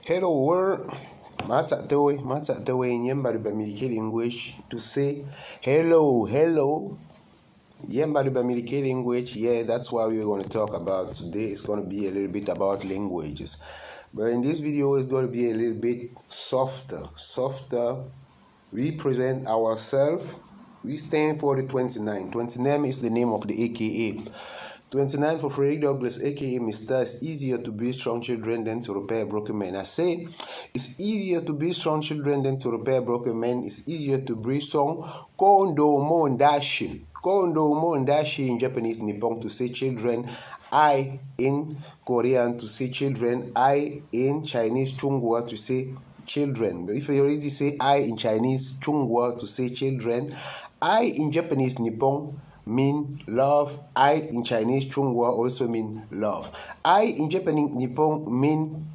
Hello world. Matsa Yemba the Bamileke language to say hello. Yemba the Bamileke language, yeah, that's what we're going to talk about today. It's going to be a little bit about languages. But in this video, it's going to be a little bit softer. We present ourselves. We stand for the 29. 29 is the name of the AKA. 29 for Frederick Douglass, aka Mr. It's easier to be strong children than to repair broken men. I say it's easier to be strong children than to repair broken men. It's easier to be strong. Kondo mo ndashi in Japanese, Nippon to say children. I in Korean to say children. I in Chinese, Chunghwa to say children. But if you already say I in Chinese, Chunghwa to say children. I in Japanese, Nippon mean love. I in Chinese, Chunghwa also mean love. I in Japanese, Nippon mean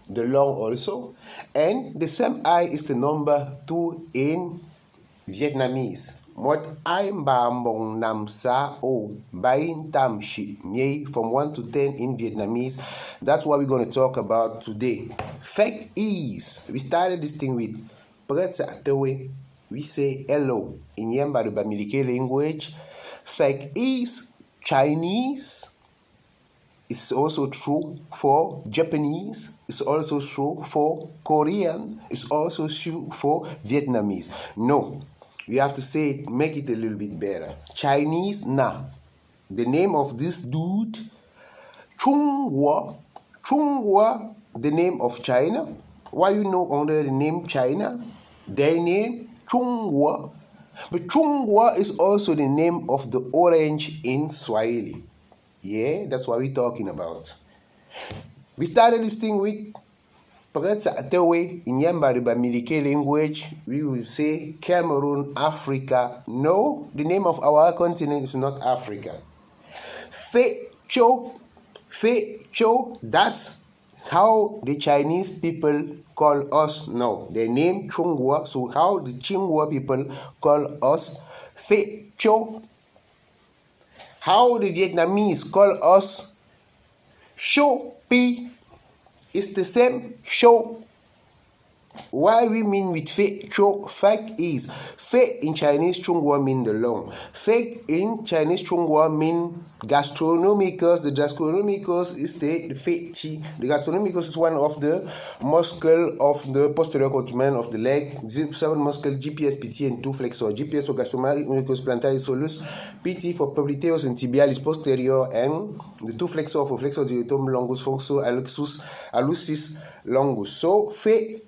the long also. And the same I is the number 2 in Vietnamese. Mot I ba mong nam sa o bain tam shi miei from 1 to 10 in Vietnamese. That's what we're going to talk about today. Fact is, we started this thing with Pretsa Tewe. We say hello in Yemba the Bamileke language. Fact is, Chinese is also true for Japanese. It's also true for Korean. It's also true for Vietnamese. No, we have to say it, make it a little bit better. Chinese, nah. The name of this dude, Chunghwa, the name of China. Why you know under the name China? Their name, Chunghwa. But Chunghwa is also the name of the orange in Swahili. Yeah, that's what we're talking about. We started this thing with Pretsa Atewe in Yemba the Bamileke language. We will say Cameroon, Africa. No, the name of our continent is not Africa. Feizhou, that's how the Chinese people call us now. They name Chunghwa, so how the Chunghwa people call us feizhou. How the Vietnamese call us Shou Pi. It's the same show. Why we mean with feizhou? Fact is, fe in Chinese Chunghwa mean the long. Fake in Chinese Chunghwa mean gastronomicus. The gastronomicus is the fei chi. The gastronomicus is one of the muscle of the posterior complement of the leg. 7 muscle, GPS, PT, and 2 flexor. GPS for gastromachus plantaris solus, PT for popliteus and tibialis posterior, and the 2 flexor for flexor dilatum longus, flexor hallucis longus. So fe.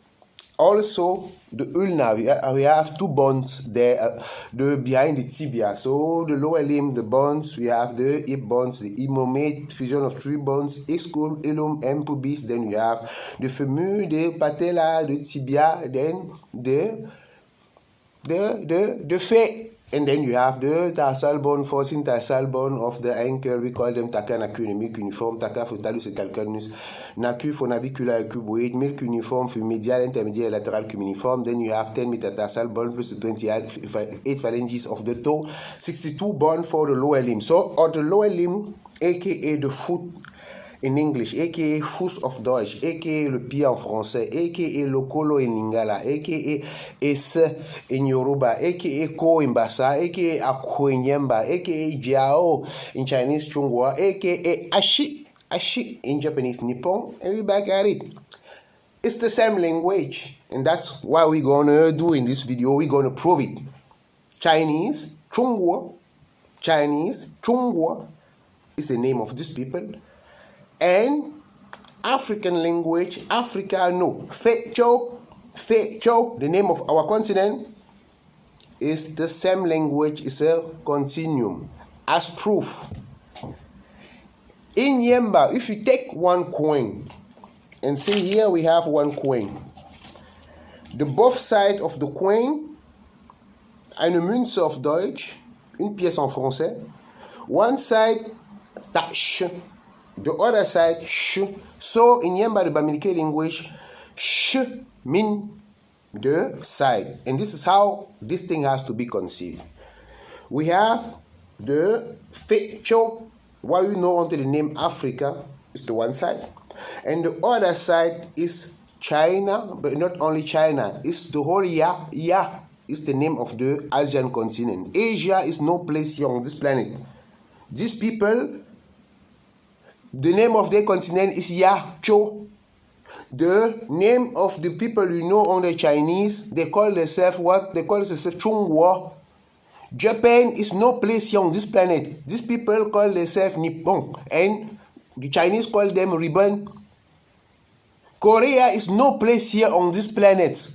Also, the ulna, we have 2 bones there, behind the tibia. So, the lower limb, the bones, we have the hip bones, the imomate, fusion of 3 bones, ischium, ilium, and pubis. Then we have the femur, the patella, the tibia, then the face. And then you have the tarsal bone, 14 tarsal bone of the ankle. We call them taka naculinemic cuneiform, taka frontalis et calcaneus, nacu phonavicular cuboid, milk cuneiform, medial, intermediate, lateral cuneiform. Then you have 10 metatarsal bone plus the 28 phalanges of the toe, 62 bone for the lower limb. So, on the lower limb, aka the foot in English, aka Fuß auf Deutsch, aka le pied en français, aka le colo in Lingala, aka es in Yoruba, aka ko in Bassa, aka ako in Yemba, aka jiao in Chinese Chunghwa, aka ashi in Japanese Nippon, and we back at it. It's the same language, and that's what we're gonna do in this video. We're gonna prove it. Chinese Chunghwa is the name of these people. And African language, Africano, feizhou, the name of our continent, is the same language, is a continuum. As proof, in Yemba, if you take 1 coin, and see here we have 1 coin, the both sides of the coin, eine Münze auf Deutsch, une pièce en français, one side, tache, the other side, sh. So, in Yemba, the Bamileke language, sh mean the side. And this is how this thing has to be conceived. We have the feizhou, what you know under the name Africa, is the one side. And the other side is China, but not only China. It's the whole Ya is the name of the Asian continent. Asia is no place here on this planet. These people, the name of their continent is Yazhou. The name of the people you know on the Chinese, they call themselves what? They call themselves Chungwa. Japan is no place here on this planet. These people call themselves Nippon, and the Chinese call them ribbon. Korea is no place here on this planet.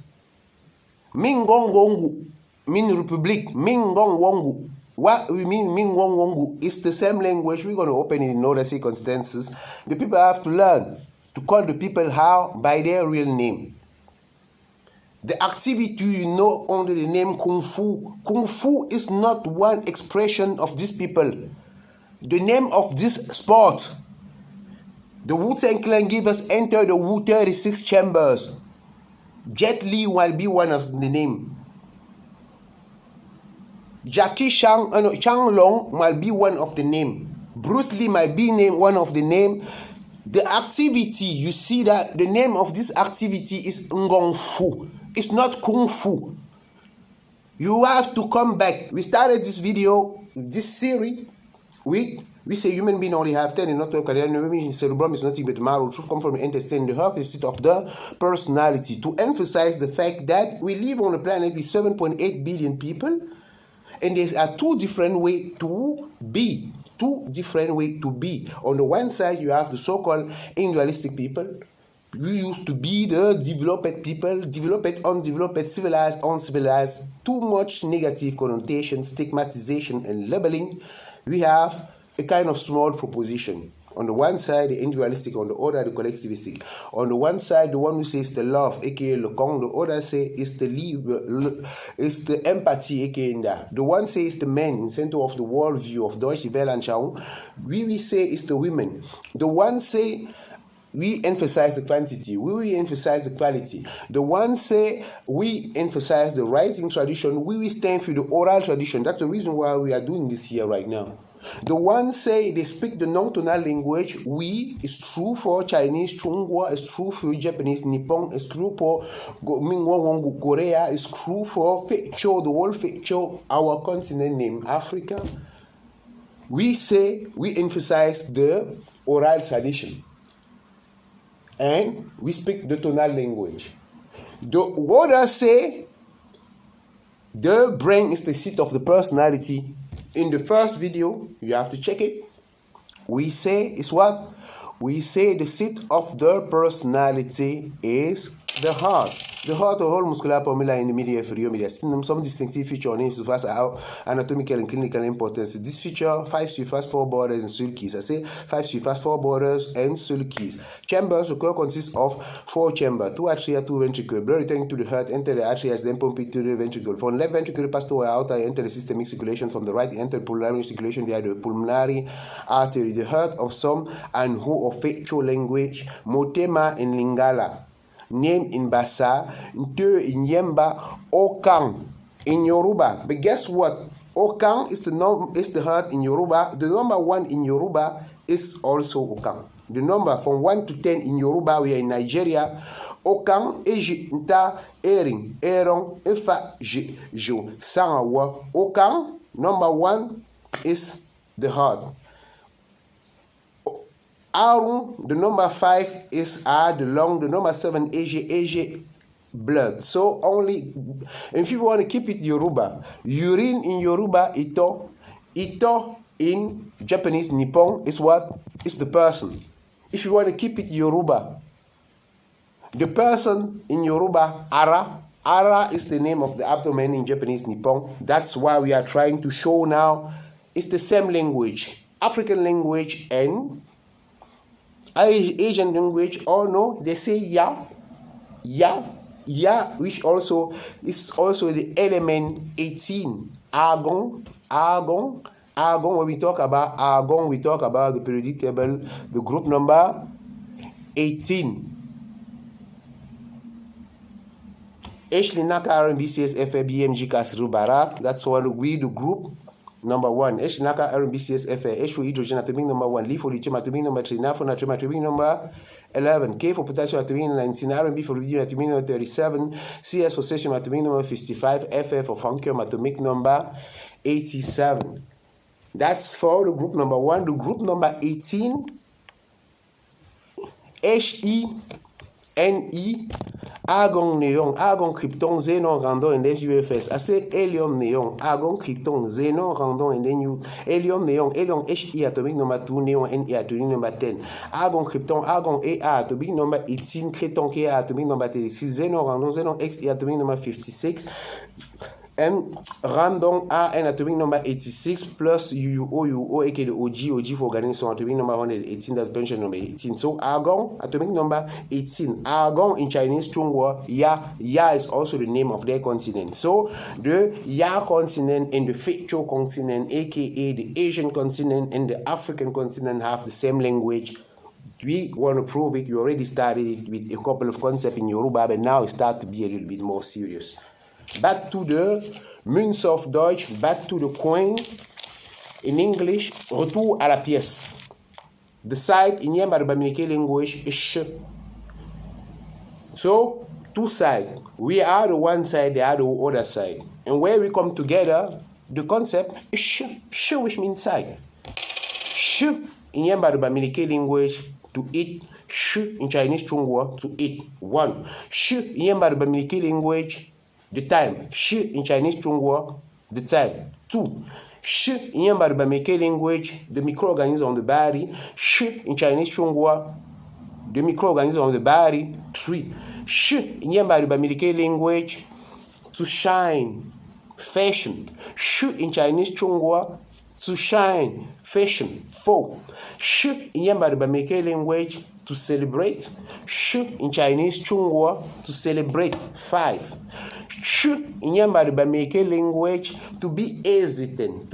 Mingongwongu mean republic. Mingongwongu. What we mean Mingongwongu is the same language we're going to open in other circumstances. The people have to learn to call the people how? By their real name. The activity you know under the name Kung Fu. Kung Fu is not one expression of these people. The name of this sport. The Wu-Tang Clan give us enter the Wu 36 chambers. Jet Li will be one of the name. Jackie Chan Long might be one of the name. Bruce Lee might be one of the name. The activity, you see that the name of this activity is Ngong Fu. It's not Kung Fu. You have to come back. We started this video, this series, with we say human being only have 10 and not 12 cardiac cerebrum is nothing but marrow. Truth come from the intestine. The heart is the seat of the personality. To emphasize the fact that we live on a planet with 7.8 billion people, and there are two different ways to be. Two different ways to be. On the one side, you have the so-called individualistic people. We used to be the developed people, developed, undeveloped, civilized, uncivilized. Too much negative connotation, stigmatization, and labeling. We have a kind of small proposition. On the one side, the individualistic, on the other, the collectivistic. On the one side, the one who says the love, aka le kong, the other say is the is the empathy, aka nda. The one says the men in center of the worldview of Deutsche Welle and Chao. We say is the women. The one say we emphasize the quantity, we emphasize the quality. The one say we emphasize the writing tradition, we stand for the oral tradition. That's the reason why we are doing this here right now. The one say they speak the non-tonal language. We is true for Chinese, Chungwa is true for Japanese, Nippon is true for Mingwongu, Korea is true for feizhou, the whole feizhou, our continent named Africa. We say we emphasize the oral tradition, and we speak the tonal language. The others say the brain is the seat of the personality. In the first video, you have to check it. We say is what? We say the seat of the personality is the heart. The heart, the whole muscular formula in the media inferior some distinctive feature on it as our anatomical and clinical importance. This feature, 5 surface, 4 borders and sulcus. I say 5 surface, 4 borders and sulcus. Chambers occur consists of 4 chambers, 2 atria, 2 ventricles. Blood returning to the heart, enter the atria, then pump it to the ventricle. From left ventricle pass to the outer, enter the systemic circulation. From the right, enter pulmonary circulation via the pulmonary artery. The heart of some and who of feizhou language, Motema in Lingala. Name in Bassa, Nte in Yemba, Okang in Yoruba. But guess what? Okang is the heart in Yoruba. The number 1 in Yoruba is also Okang. The number from 1 to 10 in Yoruba, we are in Nigeria. Okang, Eji, Nta, Ering, Erong, Efa, Jo, Sangawa. Okang, number 1 is the heart. Arun, the number 5 is the lung, the number 7 Age, blood. So only, if you want to keep it Yoruba, urine in Yoruba, ito in Japanese, Nippon is what? Is the person. If you want to keep it Yoruba, the person in Yoruba, Ara is the name of the abdomen in Japanese, Nippon. That's why we are trying to show now it's the same language, African language and Asian language. Or no, they say ya, which also is also the element 18. Argon. When we talk about argon, we talk about the periodic table, the group number 18. Ashley Naka, RMBCS, FABMG, Kasru Bara. That's what we, the group number 1, H naka RBCSFA, H for hydrogen atomic number 1, Li for lithium atomic number 3, Na for natrium atomic number 11, K for potassium atomic number 19, RB for radium atomic number 37, CS for cesium atomic number 55, FF for francium atomic number 87. That's for the group number 1. The group number 18, HE, argon, néon, argon, krypton, xenon, randon, and then UFS. I say helium, neon, argon, krypton, xenon, randon, and then helium, neon, HE atomic number 2, neon, NE atomic number 10. Argon, krypton, argon, A atomic number 18, krypton, K atomic number 36, xenon, randon, xenon, XE atomic number 56. And random AN atomic number 86 plus UO, aka the OG for organism atomic number 118, that's pension number 18. So argon atomic number 18. Argon in Chinese Chunghua, Ya is also the name of their continent. So the Ya continent and the feizhou continent, aka the Asian continent and the African continent, have the same language. We want to prove it. You already started it with a couple of concepts in Yoruba, but now it starts to be a little bit more serious. Back to the Münze of Deutsch, back to the coin in English, retour à la pièce. The side in the Bamileke language is sh. So, two sides. We are the one side, they are the other side. And where we come together, the concept is sh. Sh, which means side. Sh in the Bamileke language, to eat. Sh in Chinese Chunghua, to eat. 1. Sh in the Bamileke language, the time. Shi in Chinese Chunghua, the time. 2. Shi in Bamileke language, the microorganism of the body. Shi in Chinese Chunghua, the microorganism of the body. 3. Shi in Bamileke language, to shine, fashion. Shi in Chinese Chunghua, to shine, fashion. 4. Shi in Bamileke language, to celebrate. Shi in Chinese Chunghua, to celebrate. 5. Sh in Bamileke language, to be hesitant,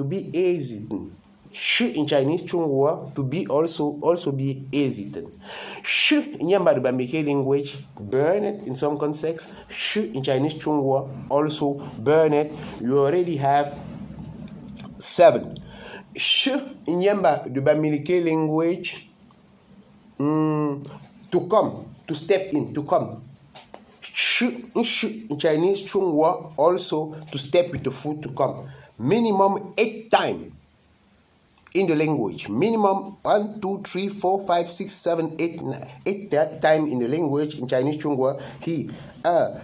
Sh in Chinese Chunghua, to be also be hesitant. Sh in Bamileke language, burn it in some contexts. Sh in Chinese Chunghua, also burn it. You already have 7. Sh in Bamileke language, to come, to step in, to come. Sh in Chinese Chunghua, also to step with the foot, to come. Minimum 8 times in the language. Minimum 1, 2, 3, 4, 5, 6, 7, 8, 8 times in the language in Chinese Chunghua. He,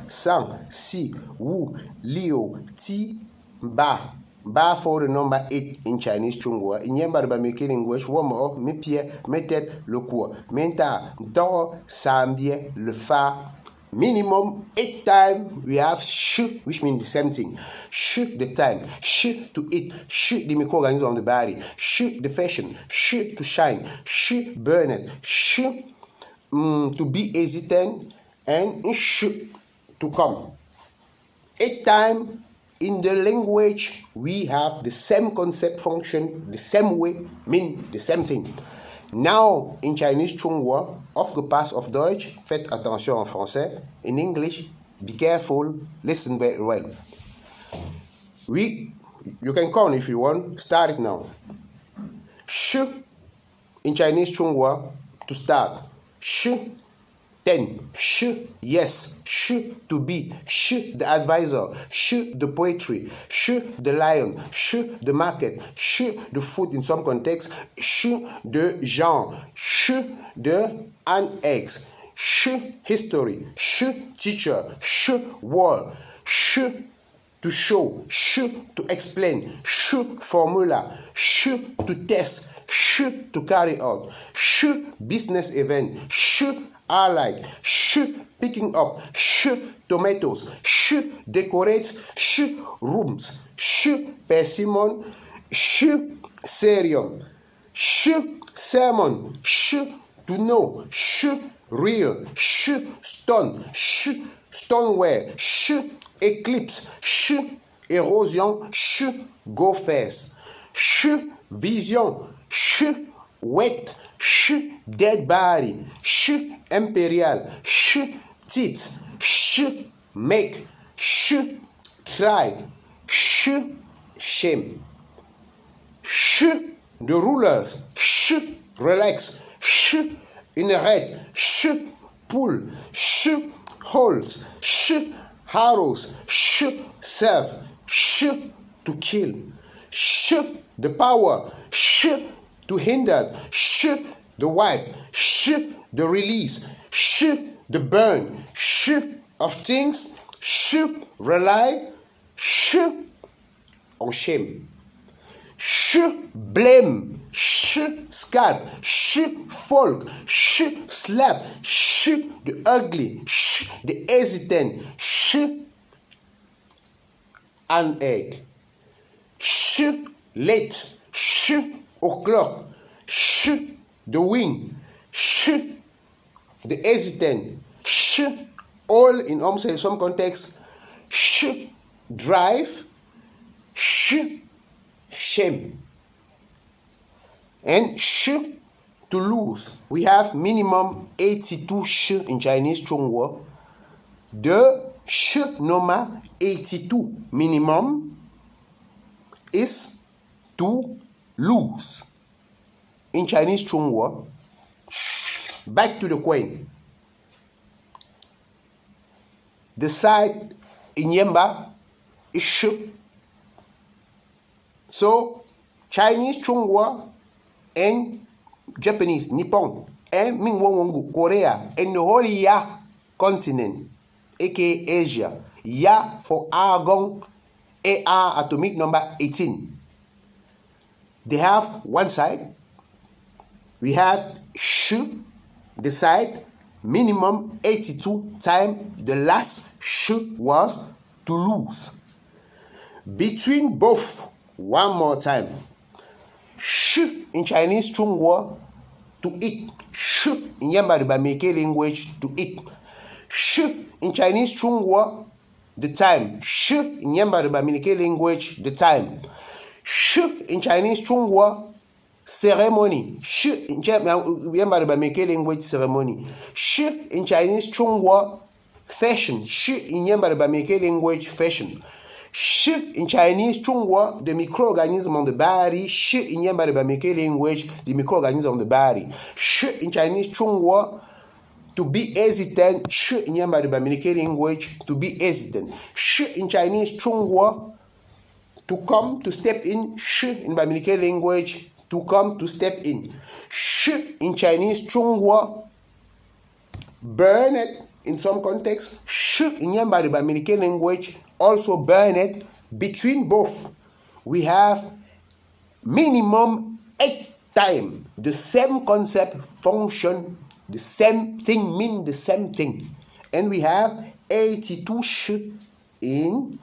sang, si, wu, liu, ti, ba. Ba for the number 8 in Chinese Chunghua. In Bamileke language, womo, me pied, me tête, le cours. Menta, do, sambie, le fa. Minimum 8 times we have sh, which means the same thing. Sh the time, sh to eat, sh the microorganism of the body, sh the fashion, sh to shine, sh burn it, sh to be hesitant, and sh to come. 8 times in the language we have the same concept, function, the same way, mean the same thing. Now, in Chinese Chunghua, aufgepasst auf Deutsch, faites attention en français. In English, be careful, listen very well. You can count if you want, start it now. Sh, in Chinese Chunghua, to start. Sh, 10. Sh, yes. Sh, to be. Sh, the advisor. Sh, the poetry. Sh, the lion. Sh, the market. Sh, the food in some context. Sh, the genre. Sh, the annex. Sh, history. Sh, teacher. Sh, word. Sh, to show. Sh, to explain. Sh, formula. Sh, to test. Sh, to carry out. Sh, business event. Sh, allied. Sh, picking up. Sh, tomatoes. Sh, decorate. Sh, rooms. Sh, persimmon. Sh, serium. Sh, sermon. Sh, to know. Sh, real. Sh, stone. Sh, stoneware. Sh, eclipse. Sh, erosion. Sh, go fast. Sh, vision. Sh, wet. Sh, dead body. Sh, imperial. Sh, teeth. Sh, make. Sh, try. Sh, shame. sh, the rulers, sh, relax, sh, inherit, sh, pull, sh, holds, sh, arrows, sh, serve, sh, to kill, sh, the power, sh, to hinder, sh, the wipe, sh, the release, sh, the burn, sh, of things, sh, rely, sh, on shame, sh, blame, sh, scat, sh, folk, sh, slap, sh, the ugly, sh, the hesitant, sh, an egg, sh, late, sh, o'clock, sh, the wing, sh, the hesitant, sh, all in almost some context, sh, drive, sh, shame, and sh, to lose. We have minimum 82 sh in Chinese Chonghua. The sh number 82 minimum is to lose. In Chinese Chonghua, back to the coin. The side in Yemba is sh. So, Chinese Chonghua and Japanese, Nippon, and Mingwongongu, Korea, and the whole Ya continent, aka Asia. Ya for argon, AR atomic number 18. They have one side. We have sh, the side, minimum 82 times the last sh was to lose. Between both, one more time. Sh in Chinese Chonghua, to eat. Sh in Bamileke language, to eat. Sh in Chinese Chonghua, the time. Sh in Bamileke language, the time. Sh in Chinese Chonghua, ceremony. Sh in Bamileke language, ceremony. Sh in Chinese Chonghua, fashion. Sh in Bamileke language, fashion. Sh in Chinese Chonghua, the microorganism on the body. Sh in Bamileke language, the microorganism on the body. Sh in Chinese Chonghua, to be hesitant. Sh in Bamileke language, to be hesitant. Sh in Chinese Chonghua, to come, to step in. Sh in Bamileke language, to come, to step in. Sh in Chinese Chonghua, burn it in some context. Sh in Bamileke language, also burn it. Between both, we have minimum 8 times the same concept, function, the same thing, mean the same thing. And we have 82 sh in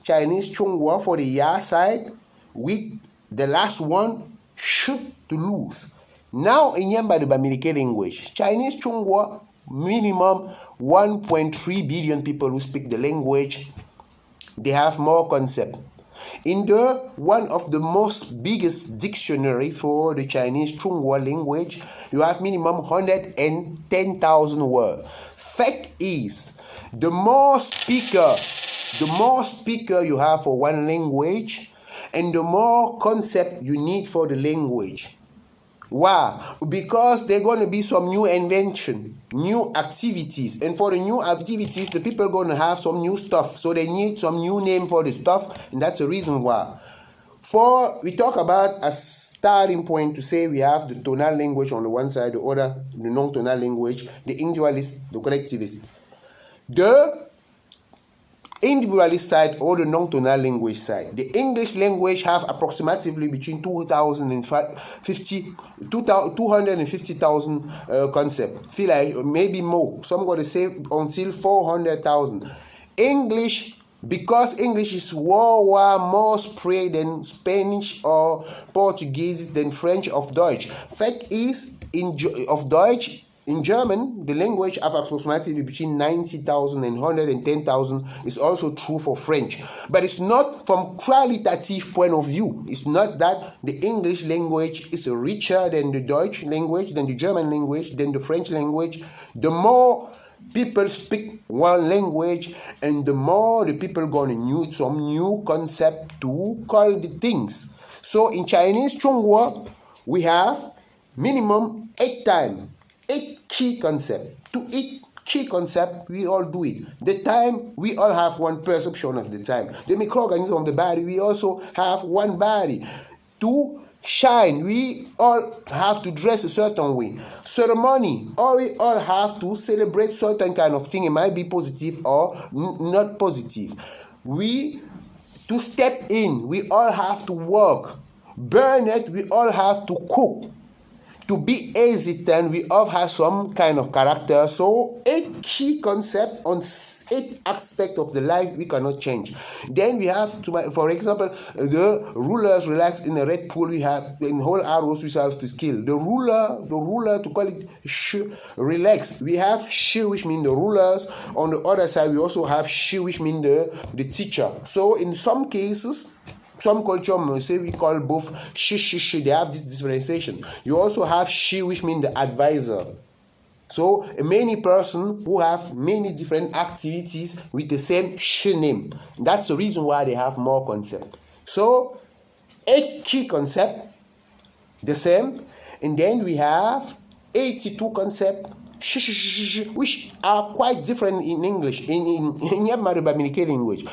Chinese Chonghua for the Ya side, with the last one, sh, to lose. Now in Bamileke language, Chinese Chonghua, minimum 1.3 billion people who speak the language. They have more concept. In the one of the most biggest dictionary for the Chinese Chonghua language, you have minimum 110,000 words. Fact is, the more speaker you have for one language, and the more concept you need for the language. Why? Because there are going to be some new invention, new activities. And for the new activities, the people are going to have some new stuff. So they need some new name for the stuff. And that's the reason why. We talk about a starting point to say we have the tonal language on the one side, the other, the non-tonal language, the individualist, the collectivist. The individualist side or the non-tonal language side. The English language have approximately between 250,000 concepts. Feel like maybe more. Some going to say until 400,000. English, because English is worldwide more spread than Spanish or Portuguese than French of Deutsch. Fact is, of Deutsch, in German, the language have approximately between 90,000 and 110,000. Is also true for French. But it's not from qualitative point of view. It's not that the English language is richer than the Deutsch language, than the German language, than the French language. The more people speak one language, and the more the people gonna use some new concept to call the things. So in Chinese Chunghua, we have minimum 8 times, 8 key concept. To eat key concept, we all do it. The time, we all have one perception of the time. The microorganism of the body, we also have one body. To shine, we all have to dress a certain way. Ceremony, we all have to celebrate certain kind of thing. It might be positive or not positive. To step in, we all have to work. Burn it, we all have to cook. To be hesitant, we all have some kind of character. So 8 key concepts on 8 aspects of the life we cannot change. Then we have, for example, the rulers relax in a red pool. We have in whole arrows we have to skill. The ruler to call it sh, relax. We have sh, which means the rulers. On the other side, we also have sh, which means the teacher. So in some cases, some culture say we call both she, they have this differentiation. You also have she, which means the advisor. So many person who have many different activities with the same she name. That's the reason why they have more concept. So 8 key concept, the same, and then we have 82 concept which are quite different in English, in Yamba the Bamileke language.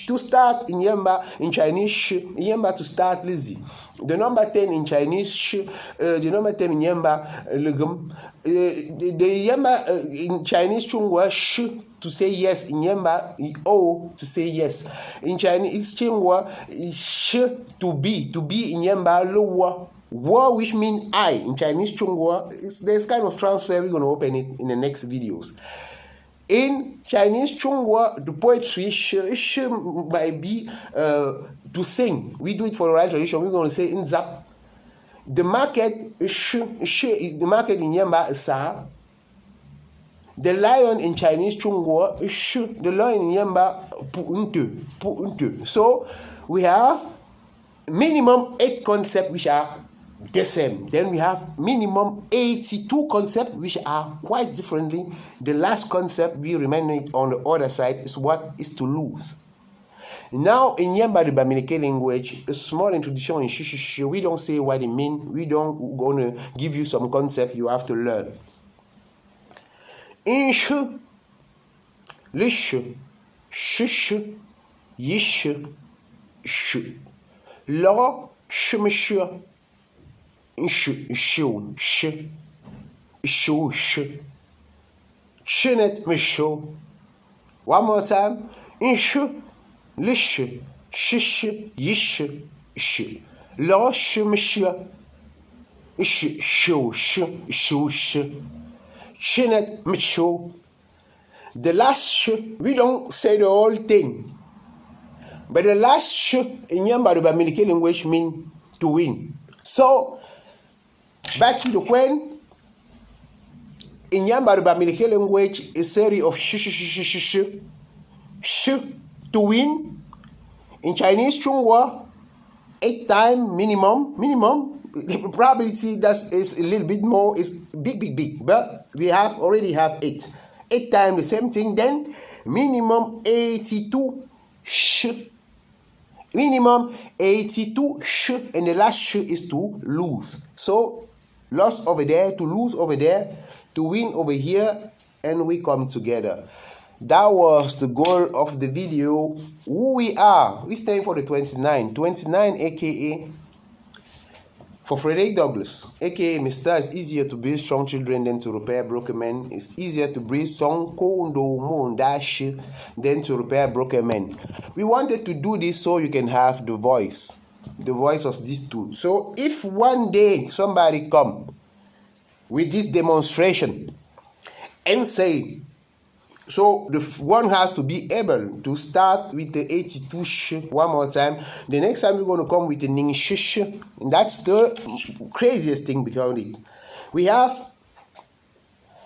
To start in Yamba, in Chinese, Yamba to start lazy. The number 10 in Chinese, the number 10 in Yamba, the Yamba in Chinese Chunghua, sh to say yes, in Yamba, o to say yes. In Chinese Chunghua, sh to be in Yamba, lower. Wa, which means I in Chinese Chunghua, there's kind of transfer. We're going to open it in the next videos. In Chinese Chunghua, the poetry sh might be to sing. We do it for oral tradition. We're going to say in Zap. The market the market in Yamba is sa. The lion in Chinese Chunghua is sh. The lion in Yamba pu untu. So we have minimum 8 concepts which are the same. Then we have minimum 82 concepts which are quite differently. The last concept we remain it on the other side is what is to lose. Now in Yamba the Bamileke language, a small introduction in Shishishi. We don't say what it means. We don't gonna give you some concept you have to learn. In sh, lish, shish, yish, sh, lo, shmishur. Show, Shinet Misho. One more time. Inshu, lish, shish, yish, sh. Lo, shmishia. Show, Shinet Misho. The last sh, we don't say the whole thing. But the last sh in Yamba the Bamileke language means to win. So, back to the Queen. In Yamba the Bamileke language, a series of sh to win. In Chinese Chunghua, 8 times minimum. The probability that is a little bit more is big. But we already have 8. 8 times the same thing. Then minimum 82 sh. Minimum 82 sh, and the last sh is to lose. So loss over there, to lose over there, to win over here, and we come together. That was the goal of the video. Who we are, we stand for the 29, aka for Frederick Douglass, aka Mr. It's easier to breed strong children than to repair broken men. It's easier to breed strong kondo dash than to repair broken men. We wanted to do this so you can have the voice of these two. So if one day somebody come with this demonstration and say, so the one has to be able to start with the 82 sh one more time. The next time we're going to come with the ning sh, and that's the craziest thing behind it. We have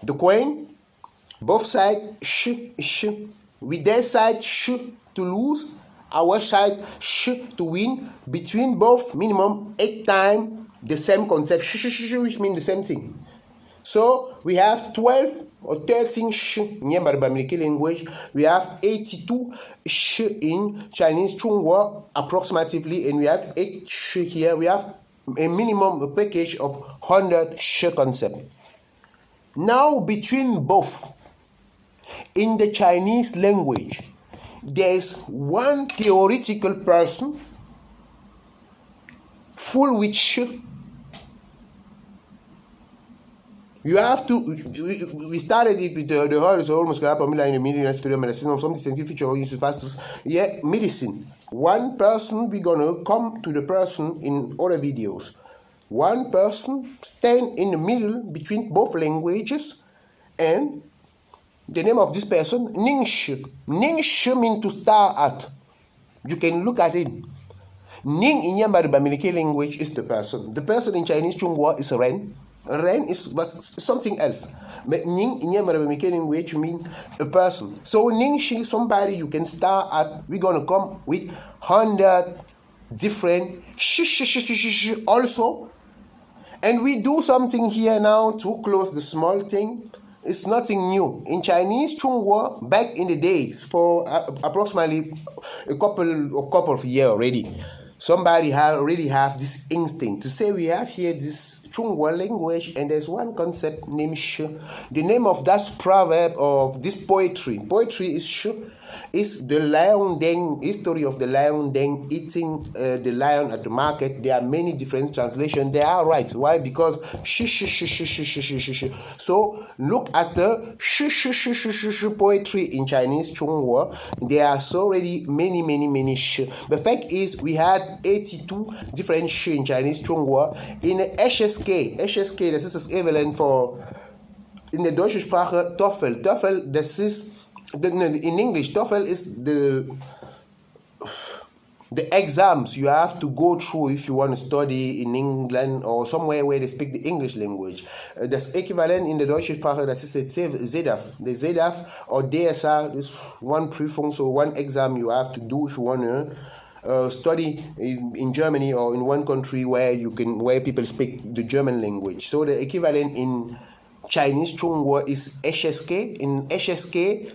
the coin, both sides sh, with their side sh to lose, our side sh to win. Between both minimum 8 times the same concept sh, which means the same thing. So we have 12 or 13 sh in Bamileke language. We have 82 sh in Chinese Chunghwa approximately, and we have 8 sh here. We have a minimum a package of 100 sh concept. Now between both, in the Chinese language, there is one theoretical person full with sh. You have to, we started it with the horrors almost in the middle studio medicine, some distinctive feature use fastest. Yeah, medicine. One person, we're gonna come to the person in other videos. One person stand in the middle between both languages, and the name of this person, Ning-shi. Ning-shi means to start at. You can look at it. Ning in Bamileke language is the person. The person in Chinese Chunghwa is Ren. Ren is something else. But Ning in Bamileke language means a person. So Ning Shi, somebody you can start at. We're gonna come with 100 different sh also. And we do something here now to close the small thing. It's nothing new. In Chinese Chunghwa, back in the days, for approximately a couple of years already, somebody already have this instinct to say we have here this Chunghwa language, and there's one concept named sh. The name of that proverb of this poetry is sh, is the lion Deng, history of the lion Deng eating the lion at the market. There are many different translations. They are right. Why? Because sh. So look at the sh poetry in Chinese Chunghwa. There are so already many sh. The fact is we had 82 different sh in Chinese Chunghwa. In HSK, das ist das Äquivalent for in der deutschen Sprache TOEFL. TOEFL, das ist in English, TOEFL is the exams you have to go through if you want to study in England or somewhere where they speak the English language. Das Äquivalent in der deutschen Sprache, das ist ZDAF. The ZDAF or DSA is one Prüfung, so one exam you have to do if you want to study in Germany or in one country where people speak the German language. So the equivalent in Chinese Chunghwa is HSK. In HSK,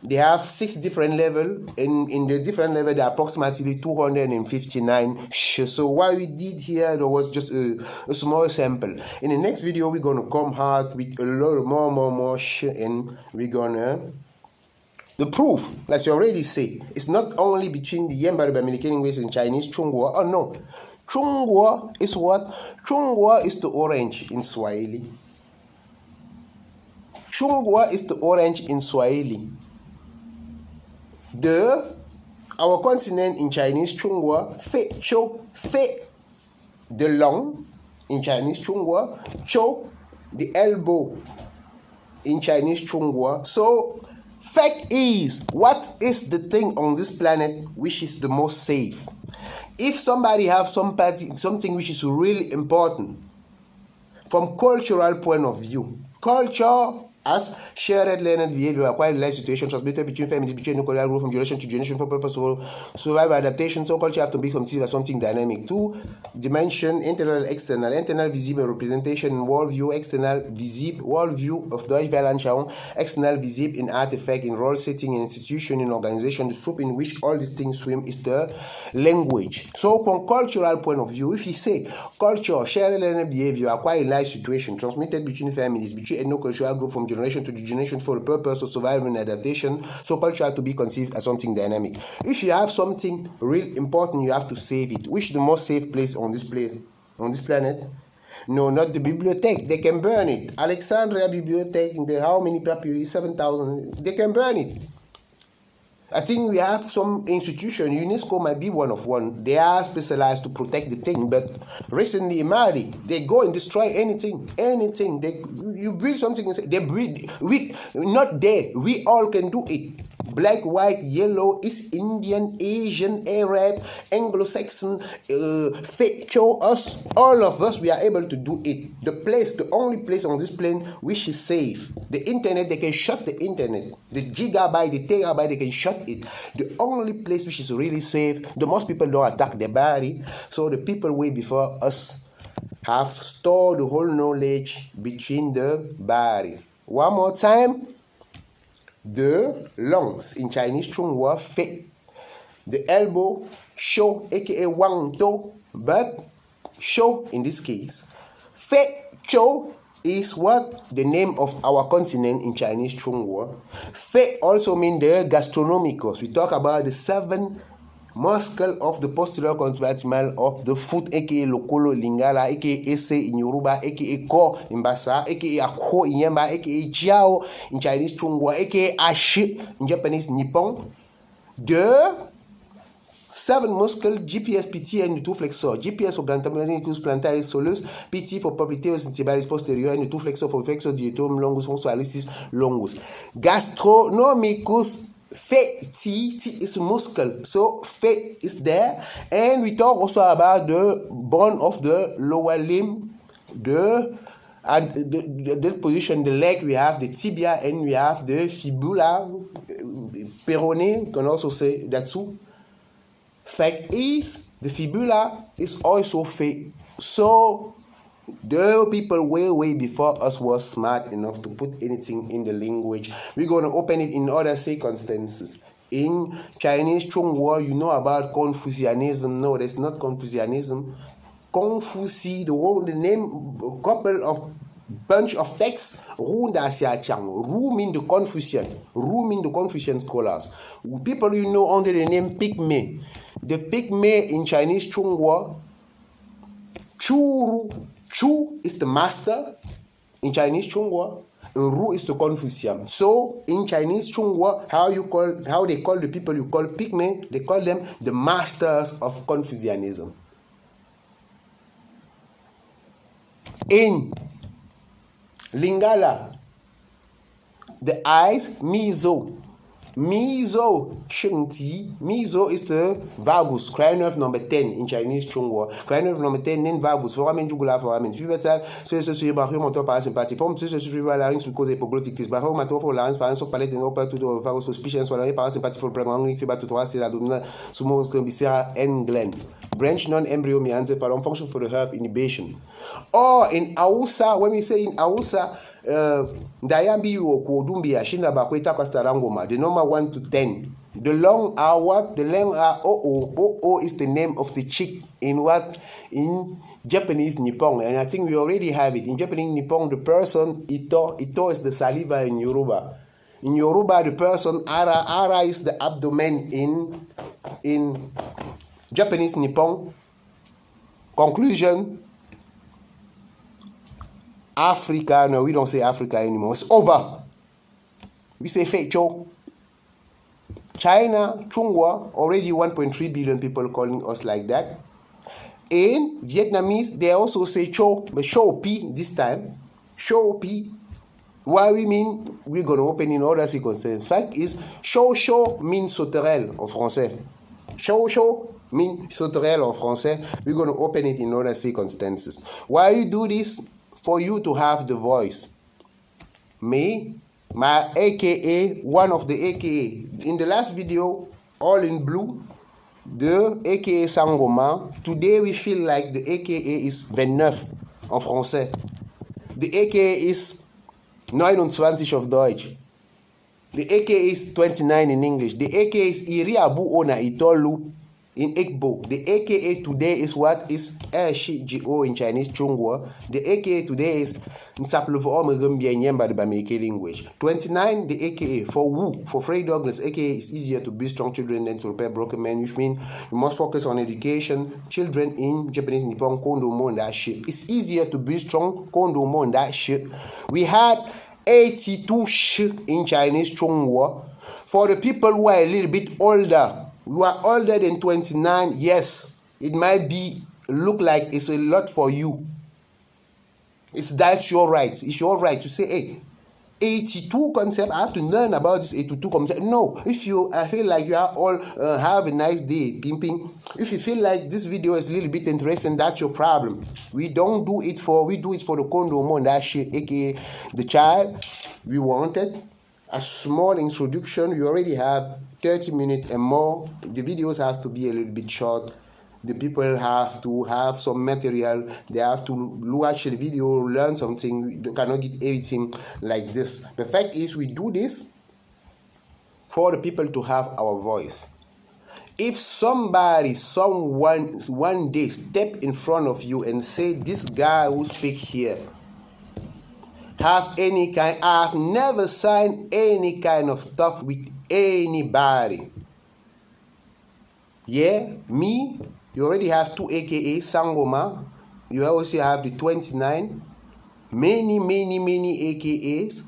they have 6 different levels. In the different level, there are approximately 259 sh. So what we did here, there was just a small sample. In the next video, we're gonna come hard with a lot more sh, and we're gonna the proof, as you already say, it's not only between the Bamileke language and Chinese Chunghwa. Oh no, Chunghwa is what? Chunghwa is the orange in Swahili. Chunghwa is the orange in Swahili. Our continent in Chinese Chunghwa, fe, the long in Chinese Chunghwa, cho, the elbow in Chinese Chunghwa. So, fact is, what is the thing on this planet which is the most safe? If somebody have something which is really important from cultural point of view, culture as shared learned behavior, acquired life situation transmitted between families, between nuclear growth from generation to generation for purpose of survival adaptation. So culture have to be considered as something dynamic. 2 dimension, internal, external visible representation in worldview, external visible worldview of Deutsch Weltanschauung, external visible in artifact, in role setting, in institution, in organization. The soup in which all these things swim is the language. So from cultural point of view, if you say culture, shared learned behavior, acquired life situation transmitted between families, between ethno-cultural group from generation to generation for the purpose of survival and adaptation, so culture has to be conceived as something dynamic. If you have something real important, you have to save it. Which is the most safe place on this planet? No, not the bibliothèque. They can burn it. Alexandria Bibliothèque, how many papyri? 7,000. They can burn it. I think we have some institution, UNESCO might be one. They are specialized to protect the thing, but recently in Mali, they go and destroy anything. You build something, they breed. We all can do it. Black, white, yellow, East Indian, Asian, Arab, Anglo-Saxon, feizhou, us, all of us, we are able to do it. The only place on this plane which is safe. The internet, they can shut the internet. The gigabyte, the terabyte, they can shut it. The only place which is really safe, the most people don't attack their body, so the people way before us, have stored the whole knowledge between the body. One more time. The lungs in Chinese Chunghua fei. The elbow shou, aka wang to, but shou in this case. Fei chou is what the name of our continent in Chinese Chunghua. Fei also means the gastronomicus. We talk about the 7 muscle of the posterior controvertimal of the foot, aka lokolo lingala, aka ese in Yoruba, aka ko in Basa, aka ako in Yemba, aka jiao in Chinese Chunghua, aka ashi in Japanese Nippon. The 7 muscles, GPS, PT, and the 2 flexor. GPS for grantamerinicus plantaris solus, PT for popliteus intibalis posterior, and the 2 flexor for flexor diatom longus, fonsoalicis longus. Gastronomicus fei, T is muscle, so fei is there. And we talk also about the bone of the lower limb, the position, the leg, we have the tibia, and we have the fibula, peroné, can also say that too. Fact is, the fibula is also fake. So, the people way before us were smart enough to put anything in the language. We're going to open it in other circumstances. In Chinese Chunghua, you know about Confucianism. No, that's not Confucianism. Confuci, the name, a couple of bunch of texts. Ru da xia chang. Ru mean the Confucian. Ru mean the Confucian scholars. People you know under the name Pygmy. The Pygmy in Chinese Chunghua, Chu is the master in Chinese Chunghua, and Ru is the Confucian. So in Chinese Chunghua, how they call the people you call Pygmy, they call them the masters of Confucianism. In Lingala, the eyes, Mizo. Mizo is the valgus, cry nerve number 10 in Chinese Chunghua. Cry nerve number 10, nen valgus, foramen jugular, foramen fibetal, so bachio motor parasympathetic, form so larynx because hypoglottic, bachio motor for larynx, pharynx of palate and upper to the valgus suspicion, swallowing parasympathetic for pregnant, fiber to thoracic, abdominal, sumos, viscera, and gland. Branch non-embryo meancephalon function for the herb inhibition. Or in Hausa, when we say in Hausa, Dayambi Kodumbi Ashinda Bakweta Kastarangoma, the number 1 to 10. The long are what? The long are OO. OO is the name of the chick in what? In Japanese Nippon. And I think we already have it. In Japanese Nippon, the person, Ito is the saliva in Yoruba. In Yoruba, the person, Ara is the abdomen in Japanese Nippon. Conclusion. Africa, no, we don't say Africa anymore. It's over. We say feizhou. China, Chunghua, already 1.3 billion people calling us like that. In Vietnamese, they also say chou, but chou pi this time. Chou pi. Why we mean we're going to open in other circumstances. Fact is, chou means sauterelle en français. Chou means sauterelle en français. We're going to open it in other circumstances. Why you do this? For you to have the voice. Me, my AKA, one of the AKA. In the last video, all in blue, the AKA Sangoma. Today we feel like the AKA is 29 en français. The AKA is 29 of Deutsch. The AKA is 29 in English. The AKA is Iriabu Ona Itolu in Igbo. The AKA today is what is Go in Chinese Chunghua. The AKA today is Nsapluvo Omegumbianyemba the Bamileke language. 29, the AKA for Wu, for Fred Douglas, AKA is easier to build strong children than to repair broken men, which means you must focus on education. Children in Japanese Nippon, Kondomo and that shit. It's easier to build strong Kondomo and that shit. We had 82 shit in Chinese Chunghua. For the people who are a little bit older, you are older than 29, yes, it might look like it's a lot for you. That's your right. It's your right to say, hey, 82 concept, I have to learn about this 82 concept. No, if you feel like you are all have a nice day, pimping. If you feel like this video is a little bit interesting, that's your problem. We do it for the condomo and that shit, aka the child we wanted. A small introduction. You already have 30 minutes and more. The videos have to be a little bit short the people have to have some material. They have to watch the video, learn something. They cannot get everything like this. The fact is, we do this for the people to have our voice. If someone one day step in front of you and say, this guy who speak here I've never signed any kind of stuff with anybody. Yeah, me, you already have 2 AKA Sangoma. You also have the 29. Many AKAs.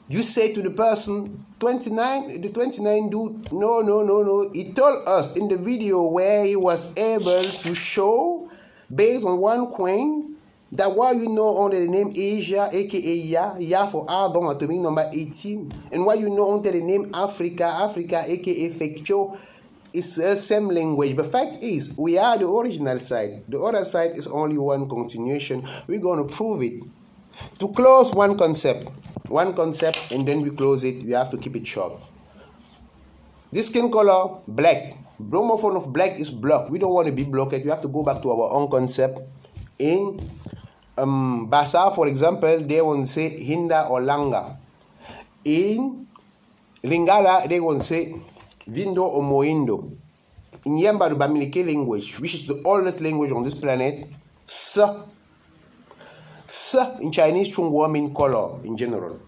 You say to the person, 29, the 29 dude, no. He told us in the video where he was able to show, based on one coin, that why you know under the name Asia, aka Ya for album atomic number 18, and why you know under the name Africa, aka feizhou, it's the same language. The fact is, we are the original side. The other side is only one continuation. We're going to prove it. To close one concept, and then we close it, we have to keep it short. This skin color, black. Bromophone of black is blocked. We don't want to be blocked. We have to go back to our own concept. In Basa, for example, they won't say Hinda or Langa. In Lingala, they won't say Vindo or Moindo. In Yamba, the Bamileke language, which is the oldest language on this planet, S in Chinese Chungwa means color in general.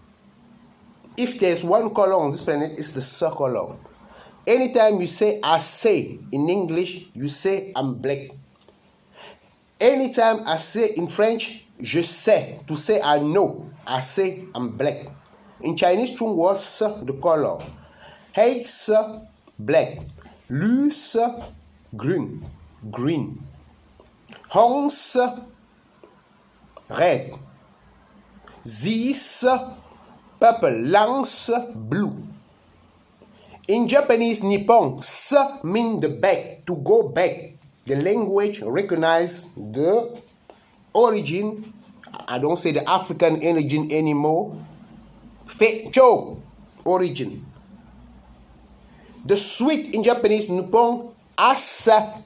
If there's one color on this planet, it's the S color. Anytime you say I say in English, you say I'm black. Anytime I say in French, je sais, to say I know, I say I'm black. In Chinese Chungwa, S the color. Hey, S black. Lu, S green. Hong, S red. Zis, purple. Langs, blue. In Japanese Nippon, S means the back, to go back. The language recognizes the origin. I don't say the African origin anymore. Feizhou, origin. The sweet in Japanese Nippon, Asa.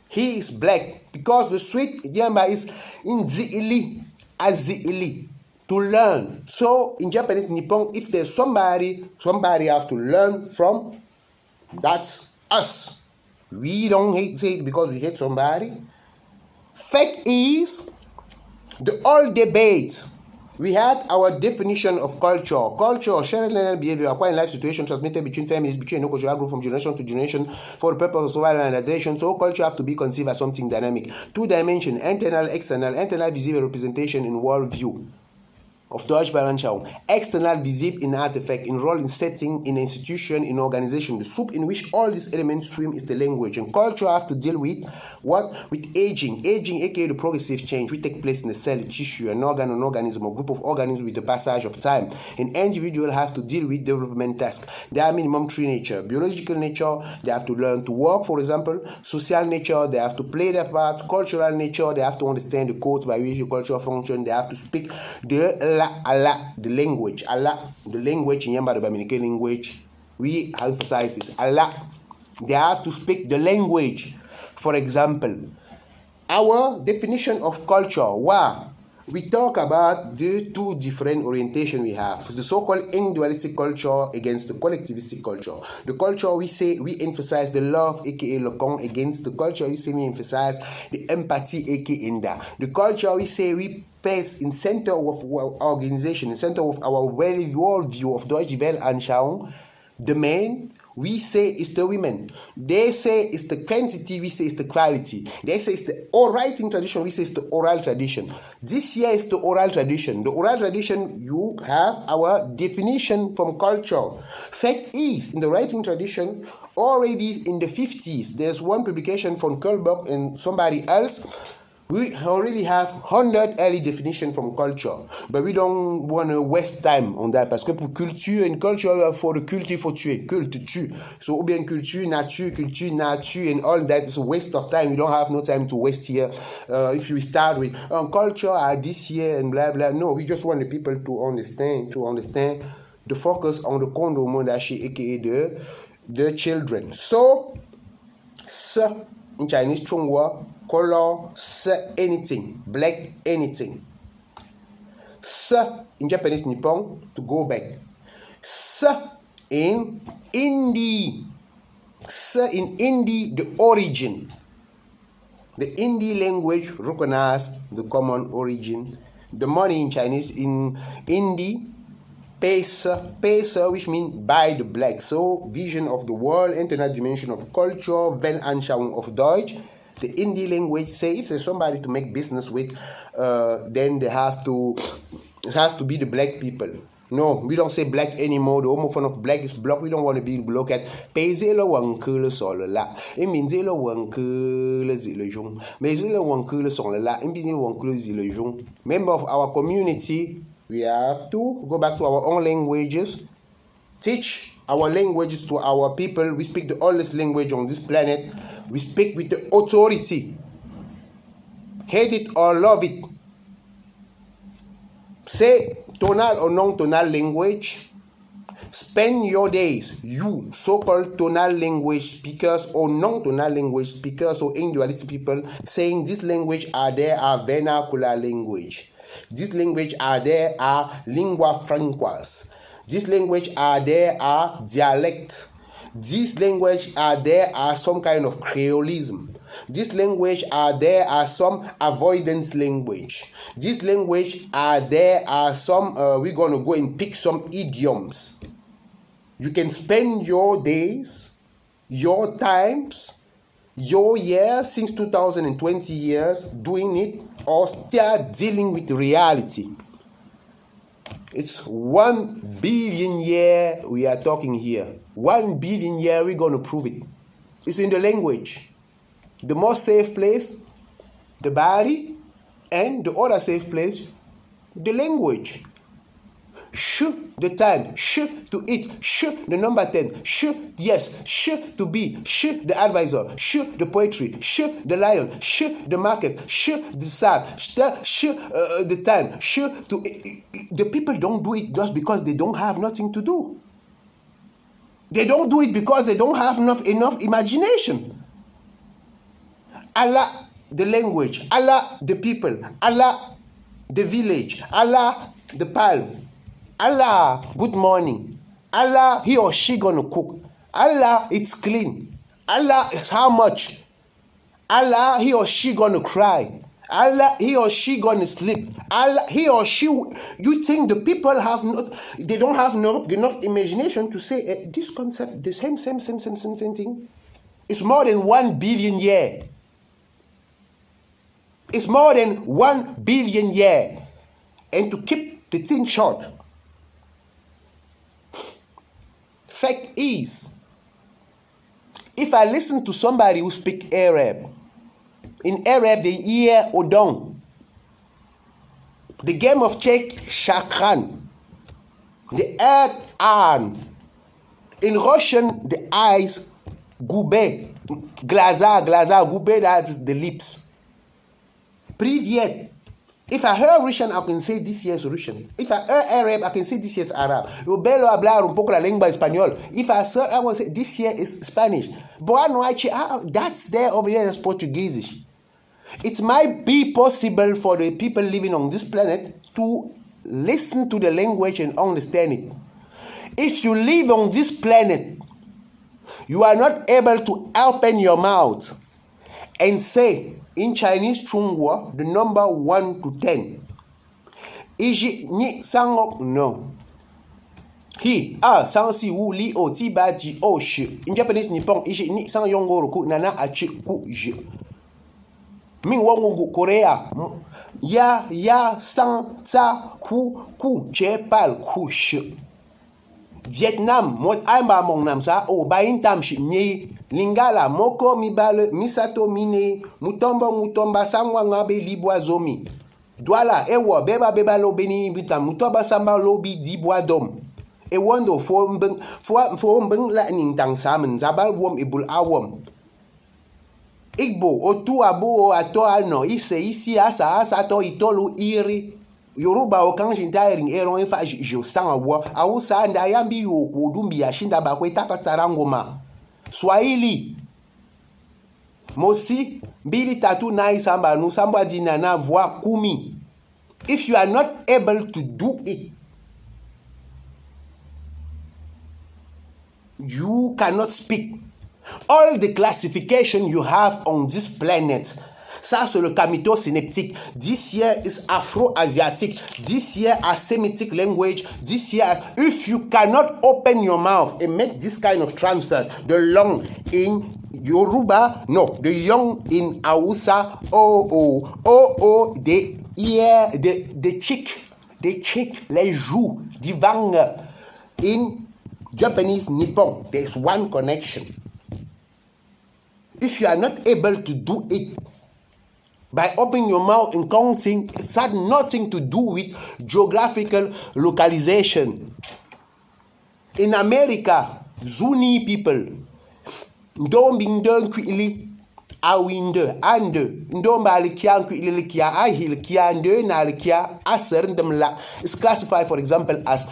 He is black because the sweet Yamba is in ziili, aziili, to learn. So in Japanese Nippon, if there's somebody have to learn from, that's us. We don't say it because we hate somebody. Fact is, the old debate, we had our definition of culture. Culture, shared learning behavior, acquired life situation transmitted between families, between no cultural group from generation to generation for the purpose of survival and adaptation. So culture have to be conceived as something dynamic. 2 dimension, internal, external visible representation in worldview of Deutschveranschauung. External, visible in artifact, in role, in setting, in institution, in organization. The soup in which all these elements swim is the language. And culture have to deal with what? With aging. Aging, aka the progressive change, which take place in the cell, tissue, an organ, an organism, or group of organisms with the passage of time. An individual have to deal with development tasks. There are minimum 3 nature. Biological nature, they have to learn to work, for example. Social nature, they have to play their part. Cultural nature, they have to understand the codes by which the culture function. They have to speak the the language in Yamba, the Bamileke language, we emphasize this. They have to speak the language. For example, our definition of culture, wow, we talk about the 2 different orientations we have. The so-called individualistic culture against the collectivistic culture. The culture we say we emphasize the love, aka Lokon, against the culture we say we emphasize the empathy, aka Inda. The culture we say we place in center of our organization, in center of our very worldview of Deutsche Weltanschauung, the man we say is the women. They say it's the quantity, we say it's the quality. They say it's the oral writing tradition, we say it's the oral tradition. This year is the oral tradition. The oral tradition, you have our definition from culture. Fact is, in the writing tradition, already in the 50s, there's one publication from Kohlberg and somebody else. We already have 100 early definition from culture, but we don't want to waste time on that parce que pour culture and culture, for the culture, faut tuer, culte, tue. So, ou bien culture, nature, and all that is a waste of time. We don't have no time to waste here. If you start with culture this year and blah blah, no, we just want the people to understand the focus on the condo mondashi, aka the children. So, in Chinese Chungwa, color, se anything, black anything. Se in Japanese Nippon, to go back. Se in Hindi. Se in Hindi, the origin. The Hindi language recognizes the common origin. The money in Chinese, in Hindi, Pesa, which means by the black. So, vision of the world, internet dimension of culture, Weltanschauung of Deutsch. The Hindi language say if there's somebody to make business with, then it has to be the black people. No, we don't say black anymore. The homophone of black is block. We don't want to be blocked at Pezelo wankule sol la. It means zelo wankule zilejung. Mezelo wankule sol la. It means wankule zilejung. Member of our community, we have to go back to our own languages, teach our languages to our people. We speak the oldest language on this planet. We speak with the authority. Hate it or love it. Say tonal or non-tonal language. Spend your days, you so-called tonal language speakers or non-tonal language speakers or individualistic people, saying this language are there are vernacular language. This language are there are lingua francas. This language are there are dialect. This language are there are some kind of creolism. This language are there are some avoidance language. This language are there are some, we're going to go and pick some idioms. You can spend your days, your times, your years, since 2020 years, doing it or still dealing with reality. It's 1 billion year we are talking here. 1 billion year we're going to prove it. It's in the language. The most safe place, the body, and the other safe place, the language. Sh, the time. Sh, to eat. Sh, the number 10. Sh, yes. Sh, to be. Sh, the advisor. Sh, the poetry. Sh, the lion. Sh, the market. Sh, the sad. Sh, the time. Sh, to... The people don't do it just because they don't have nothing to do. They don't do it because they don't have enough imagination. Allah, the language. Allah, the people. Allah, the village. Allah, the palm. Allah, good morning. Allah, he or she gonna cook. Allah, it's clean. Allah, how much? Allah, he or she gonna cry. Allah, he or she gonna sleep. Allah, he or she. You think the people have not? They don't have enough imagination to say this concept, the same thing. It's more than 1 billion year. It's more than 1 billion year, and to keep the thing short. Fact is, if I listen to somebody who speaks Arab, in Arab they hear Odong, the game of check Shakran, the earth An, in Russian the eyes Gube, Glaza, Gube, that's the lips. Privyet. If I heard Russian, I can say this year's Russian. If I heard Arab, I can say this year's Arab. Eu belo hablar un poco la lengua español. If I heard, I will say this year is Spanish. But that's there over there as Portuguese. It might be possible for the people living on this planet to listen to the language and understand it. If you live on this planet, you are not able to open your mouth and say, in Chinese Chungwa, the number 1 to 10. Iji ni sangok no. Hi a sang si wu li o ti ba ji o shi. In Japanese Nippon iji ni sang yongo roku nana achi ku ji. Min wongo Korea. Ya sang ta ku che pal ku shi. Vietnam, mot aimba mong nam sa o bain tam shi nye lingala moko mi bale misato mine mutomba sangwa ngabe libwa zomi douala ewo beba lo beni bita mutoba samba lobi dibwa dom e wondo fo mbeng la ning tang samen zabal wom ibul awom igbo otu abo ato ano isi asa to itolu iri Yoruba o kanjin dairing eron efa jo sanga wo awusa nda yambi yo kodumbi yashinda bakwe tapa sarangoma Swahili Mosi, bili tatu na isamba nu samba dinana voix kumi. If you are not able to do it, you cannot speak. All the classification you have on this planet, ça c'est le camito synaptic. This year is Afro-Asiatic. This year Semitic language. This year, if you cannot open your mouth and make this kind of transfer, the long in Yoruba, no, the young in Hausa, the ear, the cheek, les joues, the vang. In Japanese Nippon, there is one connection. If you are not able to do it by opening your mouth and counting, it had nothing to do with geographical localization. In America, Zuni people, ndombingdon kwili awinde ande ndomba alikia kwili likia ahilkia ndo na alikia aserdemla is classified, for example, as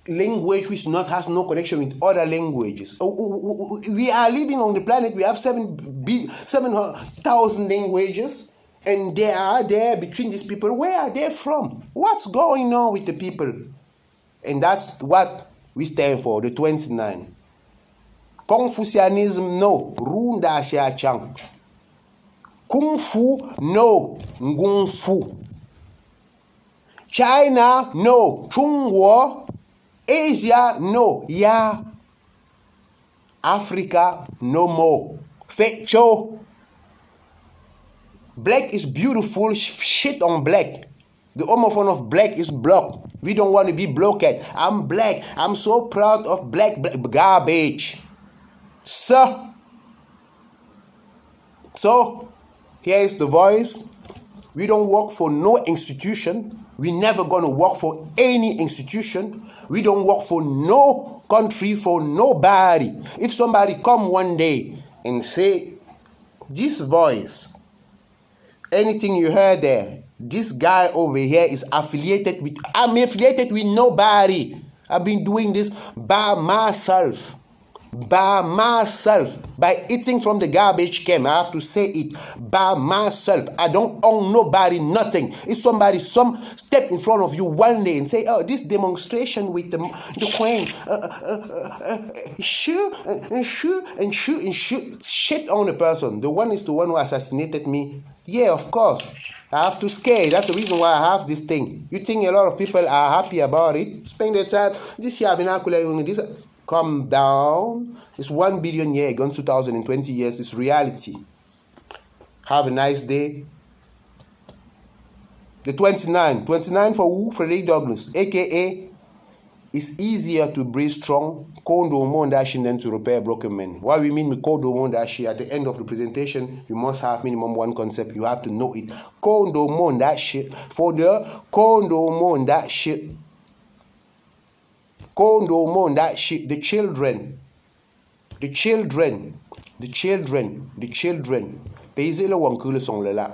language which has no connection with other languages. We are living on the planet. We have 7,000 languages, and they are there between these people. Where are they from? What's going on with the people? And that's what we stand for, the 29. Confucianism, no. Runda Xia Chang. Kung Fu, no. Ngung Fu. China, no. Chung Wo. Asia, no. Yeah. Africa, no more. Feizhou. Black is beautiful. Shit on black. The homophone of black is blocked. We don't want to be blocked. I'm black. I'm so proud of black. Garbage. So here is the voice. We don't work for no institution. We're never going to work for any institution. We don't work for no country, for nobody. If somebody come one day and say, this voice, anything you heard there, this guy over here is affiliated with, I'm affiliated with nobody. I've been doing this by myself. By eating from the garbage can. I have to say it by myself. I don't own nobody, nothing. If somebody step in front of you one day and say, oh, this demonstration with the queen, shit on the person. The one is the one who assassinated me. Yeah, of course. I have to scare. That's the reason why I have this thing. You think a lot of people are happy about it? Spend their time. This year, I've been this. Calm down. It's 1 billion years, gone 2020 years. It's reality. Have a nice day. The 29 for who? Frederick Douglass, aka it's easier to breathe strong, kondo mondashi, than to repair broken men. What we mean with kondo mondashi, at the end of the presentation, you must have minimum one concept. You have to know it. Kondo mondashi, for the kondo mondashi. Kondo mon that shit, the children. Paisele wankule song le la.